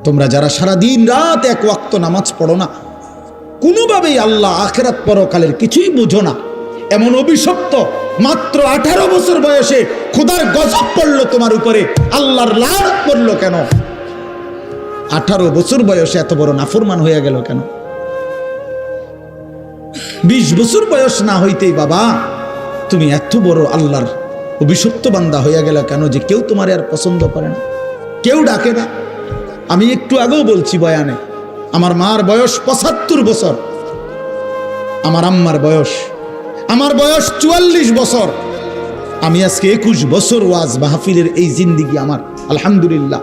তোমরা যারা সারা দিন রাত এক ওয়াক্ত নামাজ পড়ো না, কোনোভাবেই আল্লাহ আখিরাত পরকালের কিছুই বুঝো না, এমন অভিশপ্ত মাত্র 18 বছর বয়সে খোদার গজব পড়লো তোমার উপরে, আল্লাহর লানত পড়লো কেন? 18 বছর বয়সে এত বড় নাফরমান হয়ে গেল কেন? 20 বছর বয়স না হইতেই বাবা তুমি এত বড় আল্লাহর অভিশপ্ত বান্দা হয়ে গেল কেন যে কেউ তোমার আর পছন্দ করে না, কেউ ডাকে না? আমি একটু আগেও বলছি বয়ানে, আমার মার বয়স 75 বছর, আমার আম্মার বয়স, আমার বয়স 44 বছর। আমি আজকে 21 বছর ওয়াজ মাহফিলের এই জিন্দিগি আমার, আলহামদুলিল্লাহ।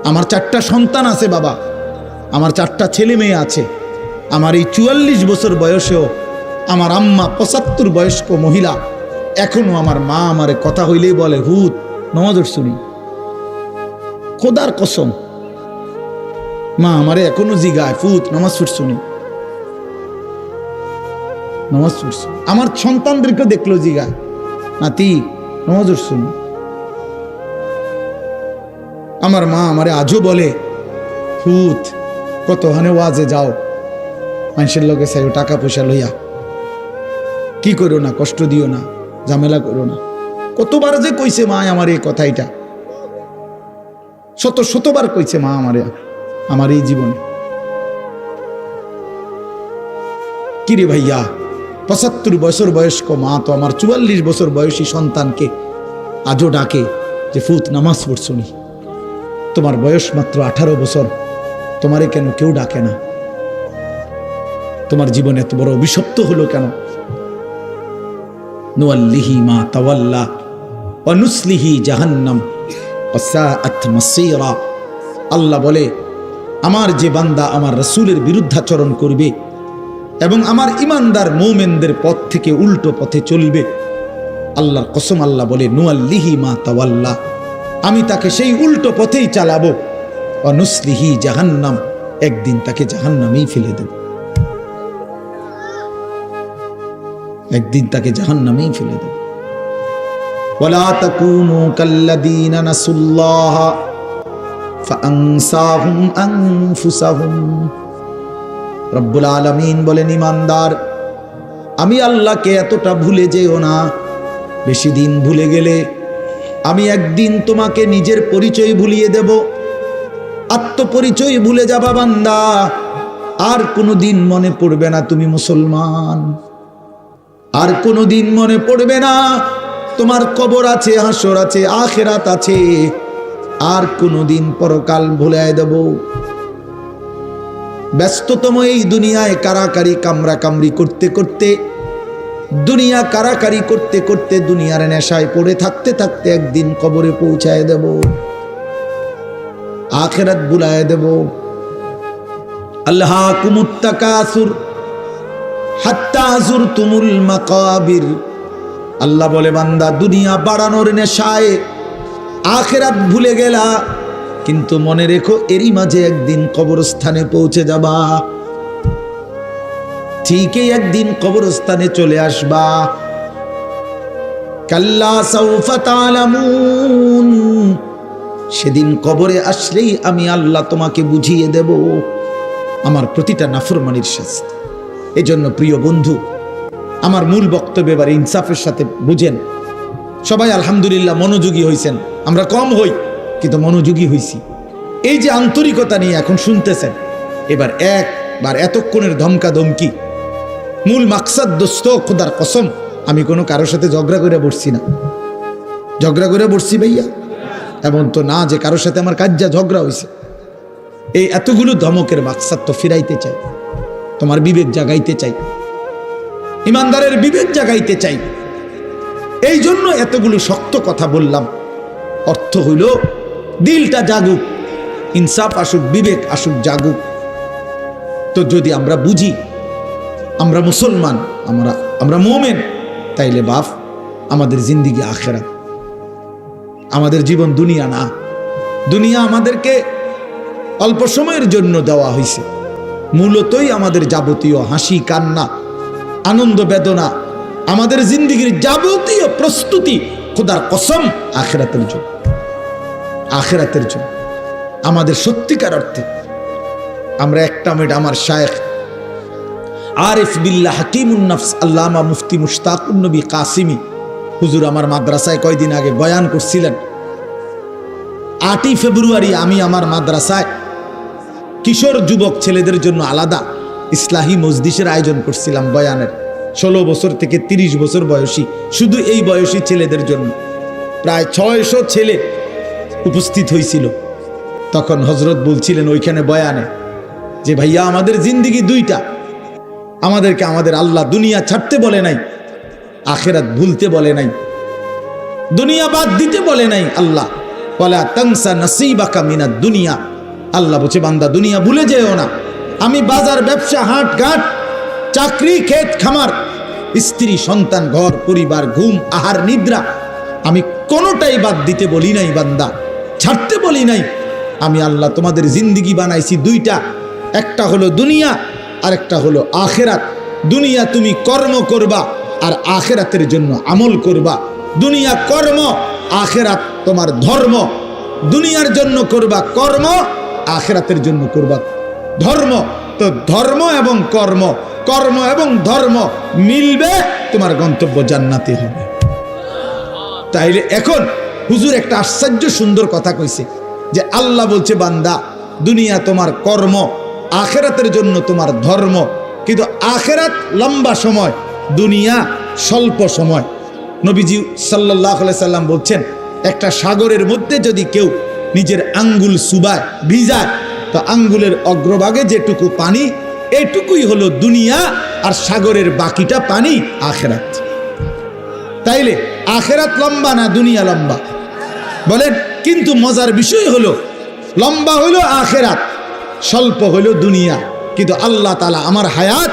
আমার 4টা সন্তান আছে বাবা, আমার 4টা ছেলে মেয়ে আছে। আমার এই 44 বছর বয়সেও আমার আম্মা 75 বয়স্ক মহিলা, এখনো আমার মা আমারে কথা হইলেই বলে, হুত নামাজ শুনি। খোদার কসম, মা আমারে এখনো জিগায়, ফুত নামাজ শুনি, নামাজ পড়ছো। আমার সন্তানদেরকে দেখলো জিগায়, নাতি নামাজ শুনি। আমার মা আমারে আজও বলে, ফুত কত হানে ওয়াজে যাও, মানুষের লোকে চাইও টাকা পয়সা লইয়া, কি করো না, কষ্ট দিও না, ঝামেলা করো না। কতবার যে কইছে মা আমার এই কথাইটা, শতবার কইছে মা আমারে আমার এই জীবনে। কিরে ভাইয়া, 75 বছর বয়স্ক মা তো আমার 44 বছর বয়সী সন্তানকে আজও ডাকে যে ফুত নামাজ পড়ছনি, তোমার বয়স মাত্র 18 বছর, তোমারে কেন কেউ ডাকে না? তোমার জীবনে এত বড় অভিশপ্ত হলো কেন? নুয়াল্লিহি মা তাওয়াল্লা ওয়া নুসলিহি জাহান্নাম ওয়া সাআত মাসীরা। আল্লাহ বলে, আমার যে বান্দা আমার রাসূলের বিরুদ্ধাচরণ করবে এবং আমার ইমানদার মুমিনদের পথ থেকে উল্টো পথে চলবে, আল্লাহর কসম আল্লাহ বলে, নুয়াল্লিহি মা তাওয়াল্লা, আমি তাকে সেই উল্টো পথেই চালাবো, ওয়া নুসলিহি জাহান্নাম, একদিন তাকে জাহান্নামেই ফেলে দেব, একদিন তাকে জাহান্নামেই ফেলে দেব। ওয়ালা তাকুনু কাল্লাযীনা নাসুল্লাহ ফাআনসাহুম আনফুসাহুম। রব্বুল আলামিন বলেন, ইমানদার আমি আল্লাহকে এতটা ভুলে যেও না, বেশি দিন ভুলে গেলে আমি একদিন তোমাকে নিজের পরিচয় ভুলিয়ে দেব, আত্মপরিচয় ভুলে যাবা বান্দা, আর কোনোদিন মনে পড়বে না তুমি মুসলমান, আর কোনোদিন মনে পড়বে না তোমার কবর আছে, হাসর আছে, আখিরাত আছে, আর কোনোদিন পরকাল ভুলায় দেব। ব্যস্ততম এই দুনিয়ায় কারাকারি কামরা কামড়ি করতে করতে, দুনিয়া কারাকারি করতে করতে, দুনিয়ার নেশায় পড়ে থাকতে থাকতে একদিন কবরে পৌঁছায় দেব, আখিরাত ভুলায় দেব। আল্লাহাকুমুত তাকাসুর হাত্তা যুরতুমুল মাকাবির। আল্লাহ বলে, বান্দা দুনিয়া বাড়ানোর নেশায় আখিরাত ভুলে গেলা, কিন্তু মনে রেখো এরই মাঝে একদিন কবরস্থানে পৌঁছে যাবা, ঠিকই একদিন কবরস্থানে চলে আসবা। কাল্লা সাউফা তা'লামুন, সেদিন কবরে আসলেই আমি আল্লাহ তোমাকে বুঝিয়ে দেব আমার প্রতিটা নাফরমানির শাস্তি। এজন্য প্রিয় বন্ধু, আমার মূল বক্তব্য এবার ইনসাফের সাথে বুঝেন। সবাই আলহামদুলিল্লাহ মনোযোগী হইছেন, আমরা কম হই কিন্তু মনোযোগী হইছি। এই যে আন্তরিকতা নিয়ে এখন শুনতেছেন, এবার একবার এতক্ষণের ধমকা ধমকি, মূল মাকসাদ দোস্ত, খোদার কসম আমি কোনো কারোর সাথে ঝগড়া করে বসছি না। ঝগড়া করে বসছি ভাইয়া এমন তো না যে কারোর সাথে আমার কাজ যা ঝগড়া হয়েছে। এই এতগুলো ধমকের মাকসাদ তো ফিরাইতে চাই, তোমার বিবেক জাগাইতে চাই, ইমানদারের বিবেক জাগাইতে চাই। এই জন্য এতগুলো শক্ত কথা বললাম। অর্থ হইল দিলটা জাগুক, ইনসাফ আসুক, বিবেক আসুক, জাগুক। তো যদি আমরা বুঝি আমরা মুসলমান, আমরা মুমিন, তাইলে বাপ আমাদের জিন্দিগি আখিরাত, আমাদের জীবন দুনিয়া না। দুনিয়া আমাদেরকে অল্প সময়ের জন্য দেওয়া হয়েছে, মূলতই আমাদের যাবতীয় হাসি কান্না আনন্দ বেদনা, আমাদের জিন্দিগির যাবতীয় প্রস্তুতি খোদার কসম আখিরাতের জন্য, আখিরাতের জন্য। আমাদের সত্যিকার অর্থে আমরা একটা মিনিট আমার শায়েখ আরিফ বিল্লাহ হাকিমুন নফস আল্লামা মুফতি মুশতাকুন নবী কাসিমি হুজুর আমার মাদ্রাসায় কয়দিন আগে বয়ান করছিলেন। 8ই ফেব্রুয়ারি আমি আমার মাদ্রাসায় কিশোর যুবক ছেলেদের জন্য আলাদা ইসলাহি মজলিসের আয়োজন করছিলাম বয়ানের। 16 বছর থেকে 30 বছর বয়সী, শুধু এই বয়সী ছেলেদের জন্য প্রায় 600 ছেলে উপস্থিত হয়েছিল। তখন হজরত বলছিলেন ওইখানে বয়ানে যে ভাইয়া আমাদের জিন্দিগি দুইটা, আমাদেরকে আমাদের আল্লাহ দুনিয়া ছাড়তে বলে নাই, আখেরাত ভুলতে বলে নাই, দুনিয়া বাদ দিতে বলে নাই। আল্লাহ ওয়ালা তানসা নসিবাকা মিনাদ দুনিয়া, আল্লাহ বলছে বান্দা দুনিয়া ভুলে যেও না। আমি বাজার, ব্যবসা, হাট ঘাট, চাকরি, ক্ষেত খামার, স্ত্রী, সন্তান, ঘর পরিবার, ঘুম, আহার, নিদ্রা, আমি কোনোটাই বাদ দিতে বলি নাই বান্দা, ছাড়তে বলি নাই। আমি আল্লাহ তোমাদের জিন্দিগি বানাইছি দুইটা, একটা হলো দুনিয়া আর একটা হলো আখেরাত। দুনিয়া তুমি কর্ম করবা আর আখেরাতের জন্য আমল করবা। দুনিয়া কর্ম, আখেরাত তোমার ধর্ম। দুনিয়ার জন্য করবা কর্ম, আখেরাতের জন্য করবা ধর্ম। তো ধর্ম এবং কর্ম, কর্ম এবং ধর্ম মিলবে, তোমার গন্তব্য জান্নাতে হবে। তাইলে এখন হুজুর একটা আশ্চর্য সুন্দর কথা কইছে যে আল্লাহ বলছে বান্দা দুনিয়া তোমার কর্ম, আখেরাতের জন্য তোমার ধর্ম। কিন্তু আখেরাত লম্বা সময়, দুনিয়া স্বল্প সময়। নবীজি সাল্লাল্লাহু আলাইহি সাল্লাম বলছেন একটা সাগরের মধ্যে যদি কেউ নিজের আঙ্গুল চুবায়, ভিজায়, তো আঙ্গুলের অগ্রভাগে যেটুকু পানি এটুকুই হলো দুনিয়া, আর সাগরের বাকিটা পানি আখেরাত। তাইলে আখেরাত লম্বা না দুনিয়া লম্বা বলেন? কিন্তু মজার বিষয় হলো লম্বা হলো আখেরাত, স্বল্প হলো দুনিয়া। কিন্তু আল্লাহ তাআলা আমার হায়াত,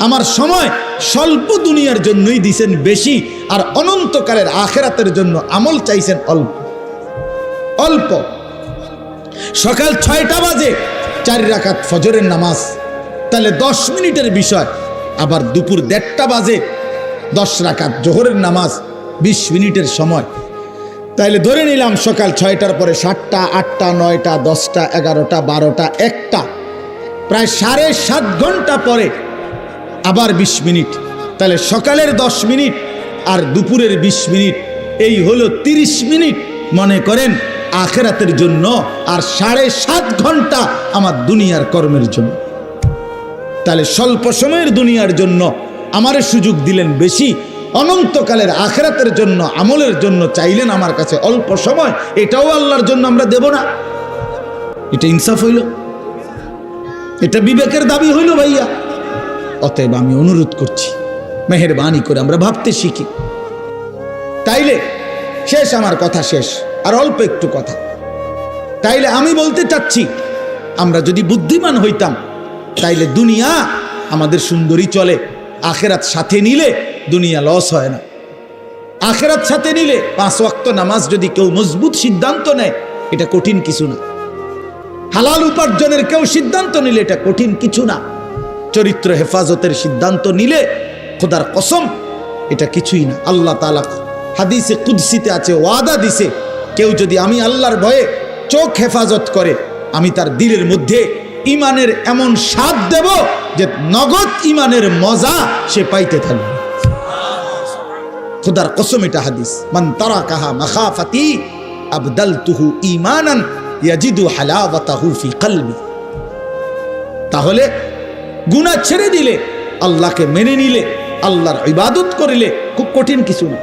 আমার সময় স্বল্প দুনিয়ার জন্যই দিয়েছেন বেশি, আর অনন্তকালের আখেরাতের জন্য আমল চাইছেন অল্প অল্প। সকাল 6টা বাজে 4 রাকাত ফজরের নামাজ, তাহলে 10 মিনিটের বিষয়। আবার দুপুর 1:30টা বাজে 10 রাকাত জোহরের নামাজ, 20 মিনিটের সময়। তাইলে ধরে নিলাম সকাল 6টার পরে 7টা, 8টা, 9টা, 10টা, 11টা, 12টা, 1টা, প্রায় 7.5 ঘন্টা পরে আবার 20 মিনিট। তাহলে সকালের 10 মিনিট আর দুপুরের 20 মিনিট, এই হলো 30 মিনিট মনে করেন আখেরাতের জন্য, আর 7.5 ঘন্টা আমার দুনিয়ার কর্মের জন্য। তাহলে স্বল্প সময়ের দুনিয়ার জন্য আমারে সুযোগ দিলেন বেশি, অনন্তকালের আখেরাতের জন্য আমলের জন্য চাইলেন আমার কাছে অল্প সময়। এটাও আল্লাহর জন্য আমরা দেব না? এটা ইনসাফ হইল? এটা বিবেকের দাবি হইল ভাইয়া? অতএব আমি অনুরোধ করছি মেহেরবানি করে আমরা ভাবতে শিখি। তাইলে শেষ, আমার কথা শেষ, আর অল্প একটু কথা। তাইলে আমি বলতে চাচ্ছি আমরা যদি বুদ্ধিমান হইতাম তাইলে দুনিয়া আমাদের সুন্দরী চলে, আখেরাত সাথে নিলে দুনিয়া লস হয় না। আখেরাত সাথে নিলে 5 ওয়াক্ত নামাজ যদি কেউ মজবুত সিদ্ধান্ত নেয়, এটা কঠিন কিছু না। হালাল উপার্জনের কেউ সিদ্ধান্ত নিলে এটা কঠিন কিছু না। চরিত্র হেফাজতের সিদ্ধান্ত নিলে খোদার কসম এটা কিছুই না। আল্লাহ তাআলা হাদিসে কুদসিতে আছে, ওয়াদা দিছে, কেউ যদি আমি আল্লাহর ভয়ে চোখ হেফাজত করে, আমি তার দিলের মধ্যে ইমানের এমন স্বাদ দেব যে নগদ ইমানের মজা সে পাইতে থাকবে। খোদার কসম এটা হাদিস। মান তারাকাহা মাখাফাতি আবদালতুহু ঈমানান ইয়াজিদু হালাওয়াতাহু ফি কলবি। তাহলে গুনাহ ছেড়ে দিলে, আল্লাহকে মেনে নিলে, আল্লাহর ইবাদত করিলে খুব কঠিন কিছু না।